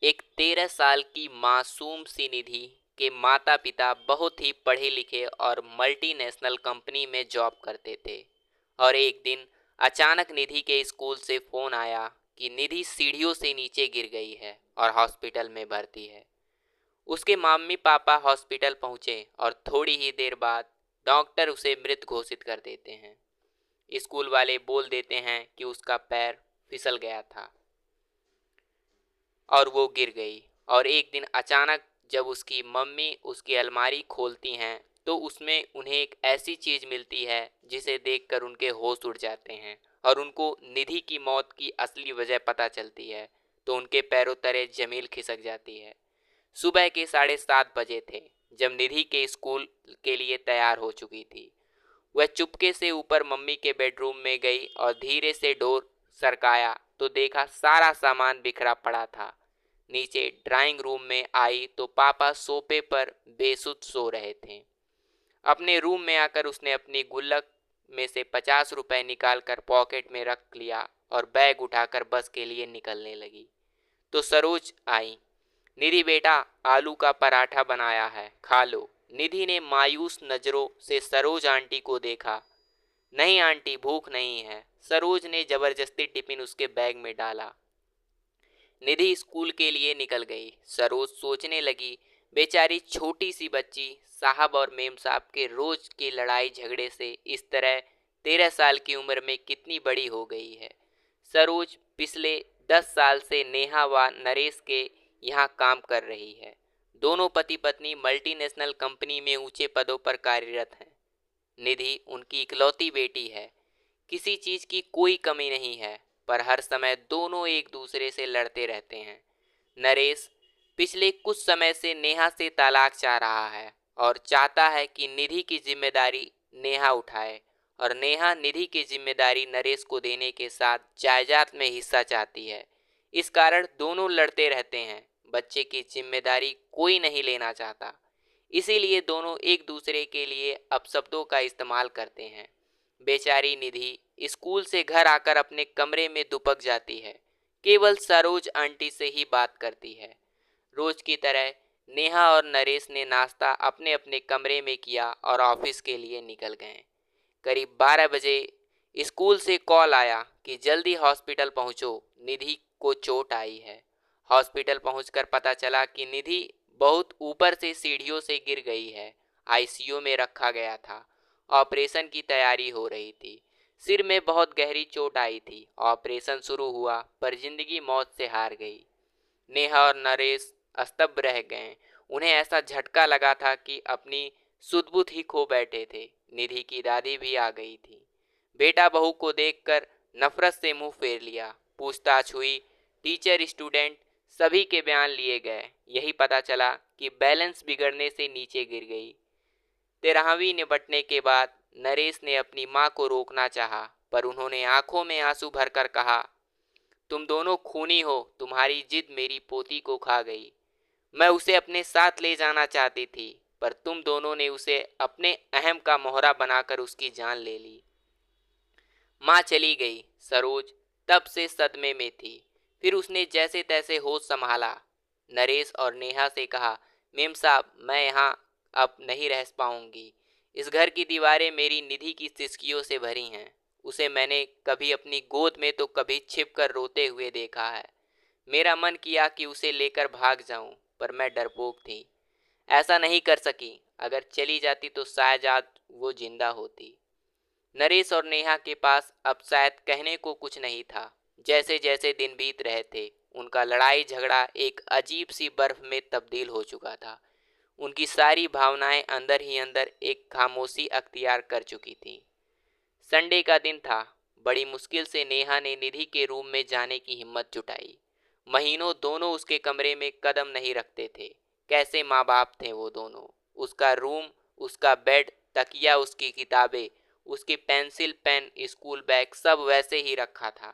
एक 13 साल की मासूम सी निधि के माता पिता बहुत ही पढ़े लिखे और मल्टीनेशनल कंपनी में जॉब करते थे। और एक दिन अचानक निधि के स्कूल से फोन आया कि निधि सीढ़ियों से नीचे गिर गई है और हॉस्पिटल में भर्ती है। उसके मम्मी पापा हॉस्पिटल पहुंचे और थोड़ी ही देर बाद डॉक्टर उसे मृत घोषित कर देते हैं। स्कूल वाले बोल देते हैं कि उसका पैर फिसल गया था और वो गिर गई। और एक दिन अचानक जब उसकी मम्मी उसकी अलमारी खोलती हैं तो उसमें उन्हें एक ऐसी चीज मिलती है जिसे देखकर उनके होश उड़ जाते हैं और उनको निधि की मौत की असली वजह पता चलती है तो उनके पैरों तले जमीन खिसक जाती है। सुबह के 7:30 बजे थे जब निधि के स्कूल के लिए तैयार हो चुकी थी। वह चुपके से ऊपर मम्मी के बेडरूम में गई और धीरे से डोर सरकाया तो देखा सारा सामान बिखरा पड़ा था। नीचे ड्राइंग रूम में आई तो पापा सोफे पर बेसुध सो रहे थे। अपने रूम में आकर उसने अपनी गुल्लक में से 50 रुपए निकाल कर पॉकेट में रख लिया और बैग उठाकर बस के लिए निकलने लगी। तो सरोज आई। निधि बेटा, आलू का पराठा बनाया है, खा लो। निधि ने मायूस नजरों से सरोज आंटी को देखा। नहीं आंटी, भूख नहीं है। सरोज ने जबरदस्ती टिफिन उसके बैग में डाला। निधि स्कूल के लिए निकल गई। सरोज सोचने लगी, बेचारी छोटी सी बच्ची साहब और मेम साहब के रोज की लड़ाई झगड़े से इस तरह 13 साल की उम्र में कितनी बड़ी हो गई है। सरोज पिछले 10 साल से नेहा व नरेश के यहाँ काम कर रही है। दोनों पति पत्नी मल्टीनेशनल कंपनी में ऊंचे पदों पर कार्यरत हैं। निधि उनकी इकलौती बेटी है। किसी चीज की कोई कमी नहीं है, पर हर समय दोनों एक दूसरे से लड़ते रहते हैं। नरेश पिछले कुछ समय से नेहा से तलाक चाह रहा है और चाहता है कि निधि की जिम्मेदारी नेहा उठाए, और नेहा निधि की जिम्मेदारी नरेश को देने के साथ जायदाद में हिस्सा चाहती है। इस कारण दोनों लड़ते रहते हैं। बच्चे की जिम्मेदारी कोई नहीं लेना चाहता, इसीलिए दोनों एक दूसरे के लिए अपशब्दों का इस्तेमाल करते हैं। बेचारी निधि स्कूल से घर आकर अपने कमरे में दुबक जाती है। केवल सरोज आंटी से ही बात करती है। रोज की तरह नेहा और नरेश ने नाश्ता अपने अपने कमरे में किया और ऑफिस के लिए निकल गए। करीब 12 बजे स्कूल से कॉल आया कि जल्दी हॉस्पिटल पहुंचो, निधि को चोट आई है। हॉस्पिटल पहुंचकर पता चला कि निधि बहुत ऊपर से सीढ़ियों से गिर गई है। आईसीयू में रखा गया था। ऑपरेशन की तैयारी हो रही थी। सिर में बहुत गहरी चोट आई थी। ऑपरेशन शुरू हुआ पर जिंदगी मौत से हार गई। नेहा और नरेश स्तब्ध रह गए। उन्हें ऐसा झटका लगा था कि अपनी सुध-बुध ही खो बैठे थे। निधि की दादी भी आ गई थी। बेटा बहू को देखकर नफरत से मुंह फेर लिया। पूछताछ हुई। टीचर स्टूडेंट सभी के बयान लिए गए। यही पता चला कि बैलेंस बिगड़ने से नीचे गिर गई। 13वीं निपटने के बाद नरेश ने अपनी मां को रोकना चाहा, पर उन्होंने आंखों में आंसू भरकर कहा, तुम दोनों खूनी हो, तुम्हारी जिद मेरी पोती को खा गई। मैं उसे अपने साथ ले जाना चाहती थी, पर तुम दोनों ने उसे अपने अहम का मोहरा बनाकर उसकी जान ले ली। माँ चली गई। सरोज तब से सदमे में थी। फिर उसने जैसे तैसे होश संभाला। नरेश और नेहा से कहा, मेम साहब, मैं यहाँ अब नहीं रह पाऊंगी। इस घर की दीवारें मेरी निधि की सिसकियों से भरी हैं। उसे मैंने कभी अपनी गोद में तो कभी छिपकर रोते हुए देखा है। मेरा मन किया कि उसे लेकर भाग जाऊं, पर मैं डरपोक थी। ऐसा नहीं कर सकी। अगर चली जाती तो शायद आज वो जिंदा होती। नरेश और नेहा के पास अब शायद कहने को कुछ नहीं था। जैसे जैसे दिन बीत रहे थे, उनका लड़ाई झगड़ा एक अजीब सी बर्फ में तब्दील हो चुका था। उनकी सारी भावनाएं अंदर ही अंदर एक खामोशी अख्तियार कर चुकी थीं। संडे का दिन था। बड़ी मुश्किल से नेहा ने निधि के रूम में जाने की हिम्मत जुटाई। महीनों दोनों उसके कमरे में कदम नहीं रखते थे। कैसे माँ बाप थे वो दोनों। उसका रूम, उसका बेड, तकिया, उसकी किताबें, उसकी पेंसिल, पेन, स्कूल बैग सब वैसे ही रखा था।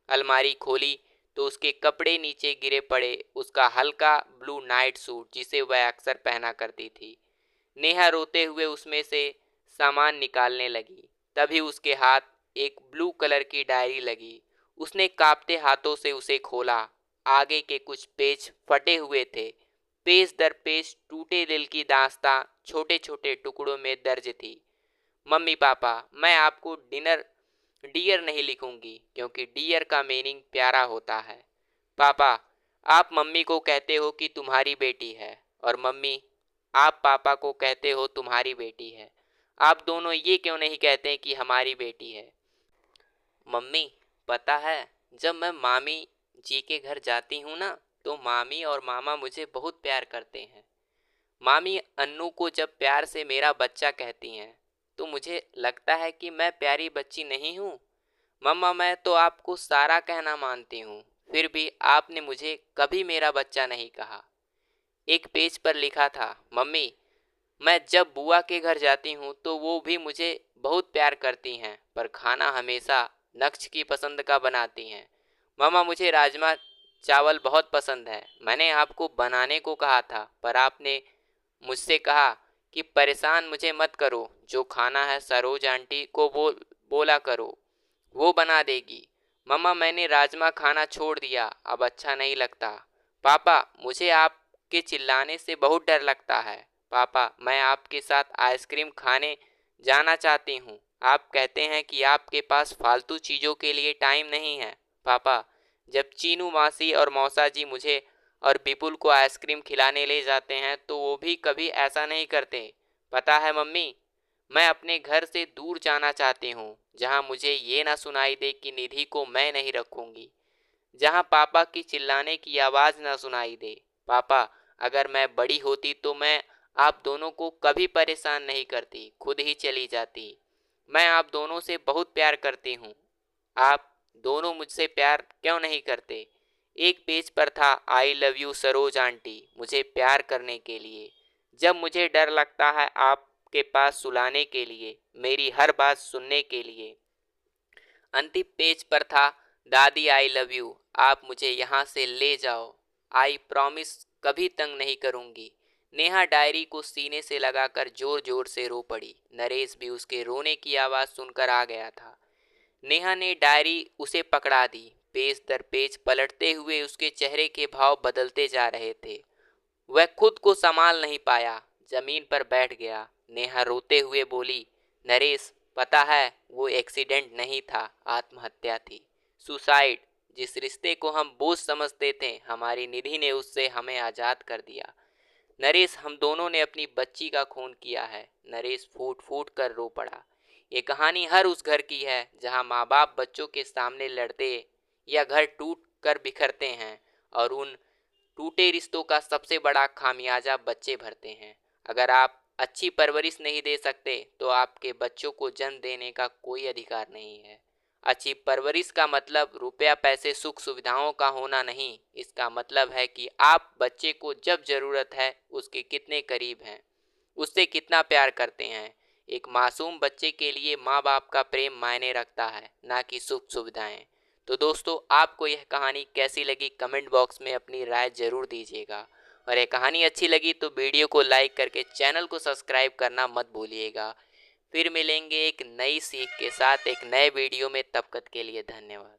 अलमारी खोली तो उसके कपड़े नीचे गिरे पड़े। उसका हल्का ब्लू नाइट सूट जिसे वह अक्सर पहना करती थी। नेहा रोते हुए उसमें से सामान निकालने लगी। तभी उसके हाथ एक ब्लू कलर की डायरी लगी। उसने कांपते हाथों से उसे खोला। आगे के कुछ पेज फटे हुए थे। पेज दर पेज टूटे दिल की दास्तां छोटे छोटे टुकड़ों में दर्ज थी। मम्मी पापा, मैं आपको डियर नहीं लिखूंगी क्योंकि डियर का मीनिंग प्यारा होता है। पापा, आप मम्मी को कहते हो कि तुम्हारी बेटी है, और मम्मी, आप पापा को कहते हो तुम्हारी बेटी है। आप दोनों ये क्यों नहीं कहते कि हमारी बेटी है? मम्मी, पता है, जब मैं मामी जी के घर जाती हूँ ना, तो मामी और मामा मुझे बहुत प्यार करते हैं। मामी अन्नू को जब प्यार से मेरा बच्चा कहती हैं, तो मुझे लगता है कि मैं प्यारी बच्ची नहीं हूँ। मम्मा, मैं तो आपको सारा कहना मानती हूँ, फिर भी आपने मुझे कभी मेरा बच्चा नहीं कहा। एक पेज पर लिखा था, मम्मी, मैं जब बुआ के घर जाती हूँ तो वो भी मुझे बहुत प्यार करती हैं, पर खाना हमेशा नक्श की पसंद का बनाती हैं। मामा, मुझे राजमा चावल बहुत पसंद है। मैंने आपको बनाने को कहा था, पर आपने मुझसे कहा कि परेशान मुझे मत करो, जो खाना है सरोज आंटी को बोला करो, वो बना देगी। मम्मा, मैंने राजमा खाना छोड़ दिया, अब अच्छा नहीं लगता। पापा, मुझे आपके चिल्लाने से बहुत डर लगता है। पापा, मैं आपके साथ आइसक्रीम खाने जाना चाहती हूँ। आप कहते हैं कि आपके पास फालतू चीज़ों के लिए टाइम नहीं है। पापा, जब चीनू मासी और मौसा जी मुझे और विपुल को आइसक्रीम खिलाने ले जाते हैं तो वो भी कभी ऐसा नहीं करते। पता है मम्मी, मैं अपने घर से दूर जाना चाहती हूँ, जहाँ मुझे ये ना सुनाई दे कि निधि को मैं नहीं रखूंगी, जहाँ पापा की चिल्लाने की आवाज़ ना सुनाई दे। पापा, अगर मैं बड़ी होती तो मैं आप दोनों को कभी परेशान नहीं करती, खुद ही चली जाती। मैं आप दोनों से बहुत प्यार करती हूँ। आप दोनों मुझसे प्यार क्यों नहीं करते? एक पेज पर था, I love you Saroj aunty, मुझे प्यार करने के लिए। जब मुझे डर लगता है आपके पास सुलाने के लिए, मेरी हर बात सुनने के लिए। अंतिम पेज पर था, दादी आई लव यू, आप मुझे यहाँ से ले जाओ। आई प्रॉमिस कभी तंग नहीं करूँगी। नेहा डायरी को सीने से लगाकर जोर जोर से रो पड़ी। नरेश भी उसके रोने की आवाज़ सुनकर आ गया था। नेहा ने डायरी उसे पकड़ा दी। पेज दर पेज पलटते हुए उसके चेहरे के भाव बदलते जा रहे थे। वह खुद को संभाल नहीं पाया, जमीन पर बैठ गया। नेहा रोते हुए बोली, नरेश, पता है वो एक्सीडेंट नहीं था, आत्महत्या थी, सुसाइड। जिस रिश्ते को हम बोझ समझते थे, हमारी निधि ने उससे हमें आज़ाद कर दिया। नरेश, हम दोनों ने अपनी बच्ची का खून किया है। नरेश फूट फूट कर रो पड़ा। ये कहानी हर उस घर की है जहां माँ बाप बच्चों के सामने लड़ते या घर टूट कर बिखरते हैं, और उन टूटे रिश्तों का सबसे बड़ा खामियाजा बच्चे भरते हैं। अगर आप अच्छी परवरिश नहीं दे सकते तो आपके बच्चों को जन्म देने का कोई अधिकार नहीं है। अच्छी परवरिश का मतलब रुपया पैसे सुख सुविधाओं का होना नहीं, इसका मतलब है कि आप बच्चे को जब ज़रूरत है उसके कितने करीब हैं, उससे कितना प्यार करते हैं। एक मासूम बच्चे के लिए माँ बाप का प्रेम मायने रखता है, ना कि सुख सुविधाएं। तो दोस्तों, आपको यह कहानी कैसी लगी कमेंट बॉक्स में अपनी राय ज़रूर दीजिएगा, और यह कहानी अच्छी लगी तो वीडियो को लाइक करके चैनल को सब्सक्राइब करना मत भूलिएगा। फिर मिलेंगे एक नई सीख के साथ एक नए वीडियो में, तब तक के लिए धन्यवाद।